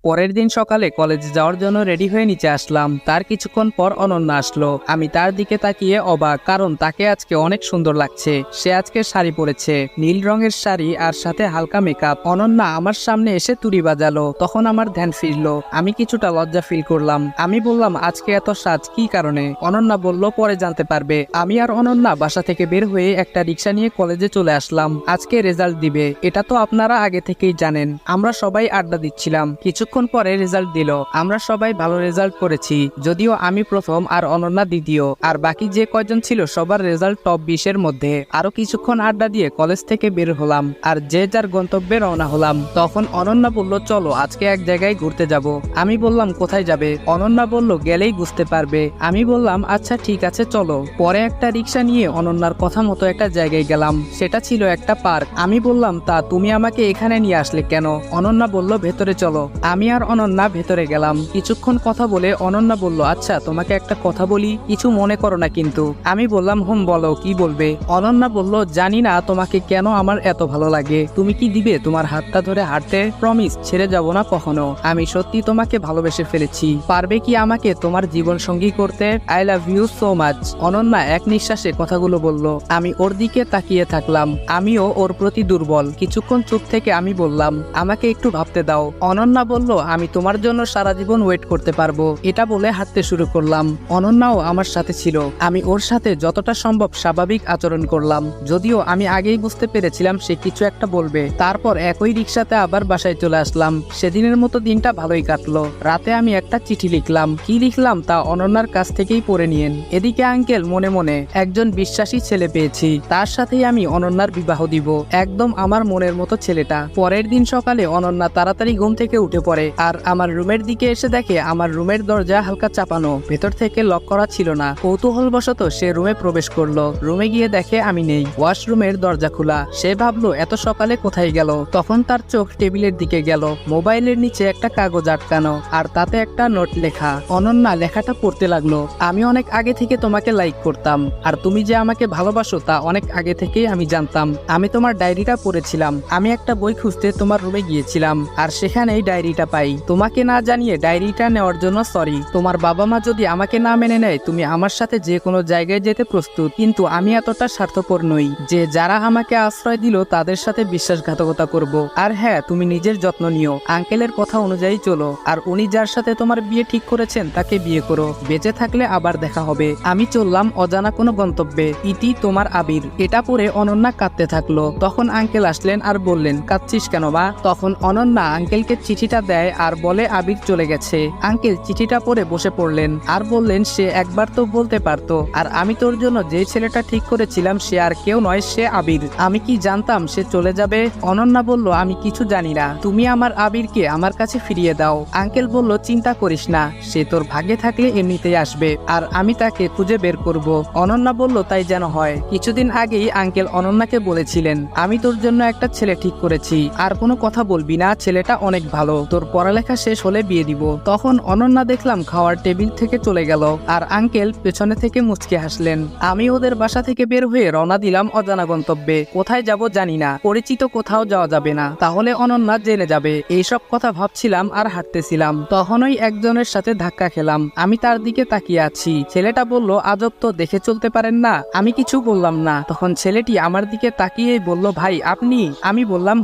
পরের দিন সকালে কলেজে যাওয়ার জন্য রেডি হয়ে নিচে আসলাম। তার কিছুক্ষণ পর অনন্যা আসলো। আমি তার দিকে তাকিয়ে অবাক, কারণ তাকে আজকে অনেক সুন্দর লাগছে। সে আজকে শাড়ি পরেছে, নীল রঙের শাড়ি আর সাথে হালকা মেকআপ। অনন্যা আমার সামনে এসে তুড়ি বাজালো। তখন আমার ধ্যান ফিরলো। আমি কিছুটা লজ্জা ফিল করলাম। আমি বললাম, আজকে এত সাজ কি কারণে? অনন্যা বলল, পরে জানতে পারবে। আমি আর অনন্যা বাসা থেকে বের হয়ে একটা রিক্সা নিয়ে কলেজে চলে আসলাম। আজকে রেজাল্ট দিবে, এটা তো আপনারা আগে থেকেই জানেন। আমরা সবাই আড্ডা দিচ্ছিলাম। কিছুক্ষণ পরে রেজাল্ট দিল। আমরা সবাই ভালো রেজাল্ট করেছি, যদিও আমি প্রথম আর অনন্যা দ্বিতীয়। আর বাকি যে কয়জন ছিল সবার রেজাল্ট টপ 20-এর মধ্যে। আরো কিছুক্ষণ আড্ডা দিয়ে কলেজ থেকে বের হলাম আর যে যার গন্তব্যে রওনা হলাম। তখন অনন্যা বলল, চলো আজকে এক জায়গায় ঘুরতে যাব। আমি বললাম, কোথায় যাবে? অনন্যা বলল, গেলেই বুঝতে পারবে। আমি বললাম, আচ্ছা ঠিক আছে চলো। পরে একটা রিক্সা নিয়ে অনন্যার কথা মতো একটা জায়গায় গেলাম। সেটা ছিল একটা পার্ক। আমি বললাম, তা তুমি আমাকে এখানে নিয়ে আসলে কেন? অনন্যা বলল, ভেতরে চলো। আমি আর অনন্যা ভেতরে গেলাম। কিছুক্ষণ কথা বলে অনন্যা বলল, আচ্ছা তোমাকে একটা কথা বলি, কিছু মনে করো না কিন্তু। আমি বললাম, বলো, কি বলবে? অনন্যা বলল, জানি না তোমাকে কেন আমার এত ভালো লাগে। তুমি কি দিবে তোমার হাতটা ধরে হাঁটতে? প্রমিস, ছেড়ে যাব না কখনো। আমি সত্যি তোমাকে ভালোবেসে ফেলেছি। পারবে কি আমাকে তোমার জীবন সঙ্গী করতে? I love you so much. Ananya এক নিঃশ্বাসে কথাগুলো বলল। আমি ওর দিকে তাকিয়ে থাকলাম। আমিও ওর প্রতি দুর্বল। কিছুক্ষণ চুপ থেকে আমি বললাম, আমাকে একটু ভাবতে দাও। অনন্যা বলল, আমি তোমার জন্য সারা জীবন ওয়েট করতে পারবো। এটা বলে হাঁটতে শুরু করলাম। অনন্যাও আমার সাথে ছিল। আমি ওর সাথে যতটা সম্ভব স্বাভাবিক আচরণ করলাম, যদিও আমি আগেই বুঝতে পেরেছিলাম সে কিছু একটা বলবে। তারপর একই রিক্সাতে আবার বাসায় চলে আসলাম। সেদিনের মতো দিনটা ভালোই কাটলো। রাতে আমি একটা চিঠি লিখলাম। কি লিখলাম তা অনন্যার কাছ থেকেই পড়ে নিয়েন। এদিকে আঙ্কেল, মনে মনে একজন বিশ্বাসী ছেলে পেয়েছি, তার সাথেই আমি অনন্যার বিবাহ দিব। একদম আমার মনের মতো ছেলেটা। পরের দিন সকালে অনন্যা তাড়াতাড়ি ঘুম থেকে উঠে পড়ে আর আমার রুমের দিকে এসে দেখে আমার রুমের দরজা হালকা চাপানো, ভেতর থেকে লক করা ছিল না। কৌতূহলবশত সে রুমে প্রবেশ করলো। রুমে গিয়ে দেখে আমি নেই। ওয়াশরুমের দরজা খোলা। সে ভাবলো এত সকালে কোথায় গেল। তখন তার চোখ টেবিলের দিকে গেল। মোবাইলের নিচে একটা কাগজ আটকানো আর তাতে একটা নোট লেখা। অনন্যা লেখাটা পড়তে লাগলো। আমি অনেক আগে থেকে তোমাকে লাইক করতাম, আর তুমি যে আমাকে ভালোবাসো তা অনেক আগে থেকেই আমি জানতাম। আমি তোমার ডায়েরিটা পড়েছিলাম। আমি একটা বই খুঁজতে তোমার রুমে গিয়েছিলাম আর সেখানেই ডায়েরিটা পাই। তোমাকে না জানিয়ে ডায়েরিটা নেওয়ার জন্য সরি। তোমার বাবা মা যদি আমাকে না মেনে নেয়, তুমি আমার সাথে যে কোনো জায়গায় যেতে প্রস্তুত, কিন্তু আমি এতটা স্বার্থপর নই যে যারা আমাকে আশ্রয় দিল তাদের সাথে বিশ্বাসঘাতকতা করব। আর হ্যাঁ, তুমি নিজের যত্ন নিও। আঙ্কেলের কথা অনুযায়ী চলো, আর উনি যার সাথে তোমার বিয়ে ঠিক করেছেন তাকে বিয়ে করো। বেঁচে থাকলে আবার দেখা হবে। আমি চললাম অজানা কোনো গন্তব্যে। ইতি, তোমার আবির। এটা পরে অনন্যা কাঁদতে থাকলো। তখন আঙ্কেল আসলেন আর বললেন, কাঁদছিস কেন বা? তখন অনন্যা আঙ্কেলকে চিঠিটা দেয় আর বলে আবির চলে গেছে। আঙ্কেল চিঠিটা পড়ে বসে পড়লেন আর বললেন, সে একবার তো বলতে পারতো। আর আমি তোর জন্য যে ছেলেটা ঠিক করেছিলাম সে আর কেউ নয়, সে আবির। আমি কি জানতাম সে চলে যাবে? অনন্যা বলল, আমি কিছু জানি না। তুমি আমার আবিরকে আমার কাছে ফিরিয়ে দাও। আঙ্কেল বলল, চিন্তা করিস না, সে তোর ভাগ্যে থাকলে এমনিতেই আসবে আর আমি তাকে খুঁজে বের করব। অনন্যা বলল, তাই যেন হয়। কিছুদিন আগেই আঙ্কেল অনন্যাকে বলেছিলেন, আমি তোর জন্য একটা ছেলে ঠিক করেছি, আর কোনো কথা বলবি না, ছেলেটা অনেক ভালো, তোর পড়ালেখা শেষ হলে বিয়ে দিব। তখন অনন্যা দেখলাম খাওয়ার টেবিল থেকে চলে গেল আর আঙ্কেল পেছনে থেকে মুচকে হাসলেন। আমি ওদের বাসা থেকে বের হয়ে রওনা দিলাম অজানা গন্তব্যে। কোথায় যাব জানি না, পরিচিত কোথাও যাওয়া যাবে না, তাহলে অনন্যা জেনে যাবে। এইসব কথা ভাবছিলাম আর হাঁটতেছিলাম। তখনই একজনের সাথে ধাক্কা খেলাম। আমি তার দিকে তাকিয়ে আছি। ছেলেটা বলল, আজব তো, দেখে চলতে পারেন না? আমি কিছু বললাম না। তখন ছেলেটি আমার দিকে তাকিয়েই বলল, ভাই আপনি? আমি বললাম,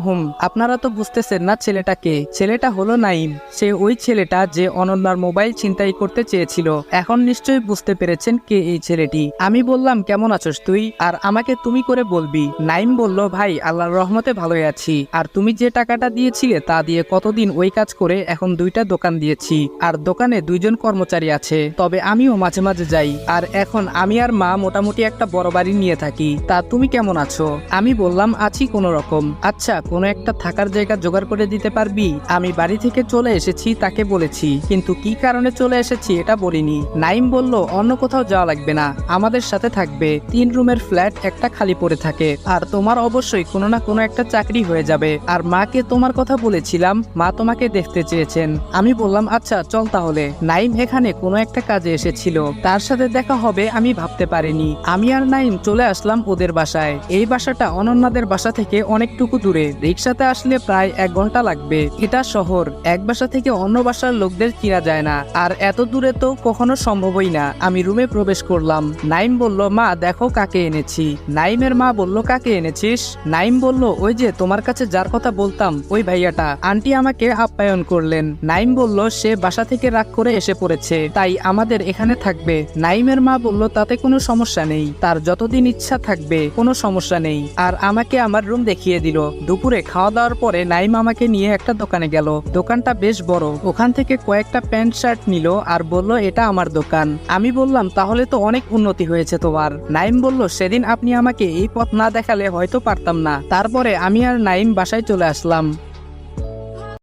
আপনারা তো বুঝতেছেন না ছেলেটাকে। ছেলেটা হলো নাইম। সে ওই ছেলেটা যে অনন্যার মোবাইল ছিনতাই করতে চেয়েছিল। এখন নিশ্চয়ই বুঝতে পেরেছেন কে এই ছেলেটি। আমি বললাম, কেমন আছোস তুই? আর আমাকে তুমি করে বলবি। নাইম বলল, ভাই আল্লাহর রহমতে ভালোই আছি। আর তুমি যে টাকাটা দিয়েছিলে তা দিয়ে কতদিন ওই কাজ করে এখন 2টা দোকান দিয়েছি, আর দোকানে 2জন কর্মচারী আছে। তবে আমিও মাঝে মাঝে যাই। আর এখন আমি আর মা মোটামুটি একটা বড় বাড়ি নিয়ে থাকি। তা তুমি কেমন আছো? আমি বললাম, আছি কোনো রকম। আচ্ছা, কোনো একটা থাকার জায়গা জোগাড় করে দিতে পারবি? আমি বাড়ি থেকে চলে এসেছি তাকে বলেছি, কিন্তু কি কারণে চলে এসেছি এটা বলিনি। নাইম বলল, অন্য কোথাও যাওয়া লাগবে না, আমাদের সাথে থাকবে। 3 রুমের ফ্ল্যাট একটা খালি পড়ে থাকে, আর তোমার অবশ্যই কোনো না কোনো একটা চাকরি হয়ে যাবে। আর মাকে তোমার কথা বলেছিলাম, মা তোমাকে দেখতে চেয়েছেন। আমি বললাম, আচ্ছা চল তাহলে। নাইম এখানে কোনো একটা কাজে এসেছিল, তার সাথে দেখা হবে আমি ভাবতে পারিনি। আমি আর নাইম চলে আসলাম ওদের বাসায়। এই বাসাটা অনন্যাদের বাসা থেকে অনেকটুকু দূরে। রিক্সাতে আসলে প্রায় 1 ঘন্টা লাগবে। এটা শহর, কাপড় এক বাসা থেকে অন্য বাসার লোকদের কিনা যায় না, আর এত দূরে তো কখনো সম্ভবই না। আমি রুমে প্রবেশ করলাম। নাইম বলল, মা দেখো কাকে এনেছি। নাইমের মা বলল, কাকে এনেছিস? নাইম বলল, ওই যে তোমার কাছে যার কথা বলতাম ওই ভাইয়াটা। আন্টি আমাকে আপ্যায়ন করলেন। নাইম বলল, সে বাসা থেকে রাগ করে এসে পড়েছে, তাই আমাদের এখানে থাকবে। নাইমের মা বলল, তাতে কোনো সমস্যা নেই, তার যতদিন ইচ্ছা থাকবে, কোনো সমস্যা নেই। আর আমাকে আমার রুম দেখিয়ে দিল। দুপুরে খাওয়া দাওয়ার পরে নাইম আমাকে নিয়ে একটা দোকানে গেল। দোকানটা বেশ বড়। ওখান থেকে কয়েকটা প্যান্ট শার্ট নিল আর বলল, এটা আমার দোকান। আমি বললাম, তাহলে তো অনেক উন্নতি হয়েছে তোমার। নাইম বলল, সেদিন আপনি আমাকে এই পথ না দেখালে হয়তো পারতাম না। তারপরে আমি আর নাইম বাসায় চলে আসলাম।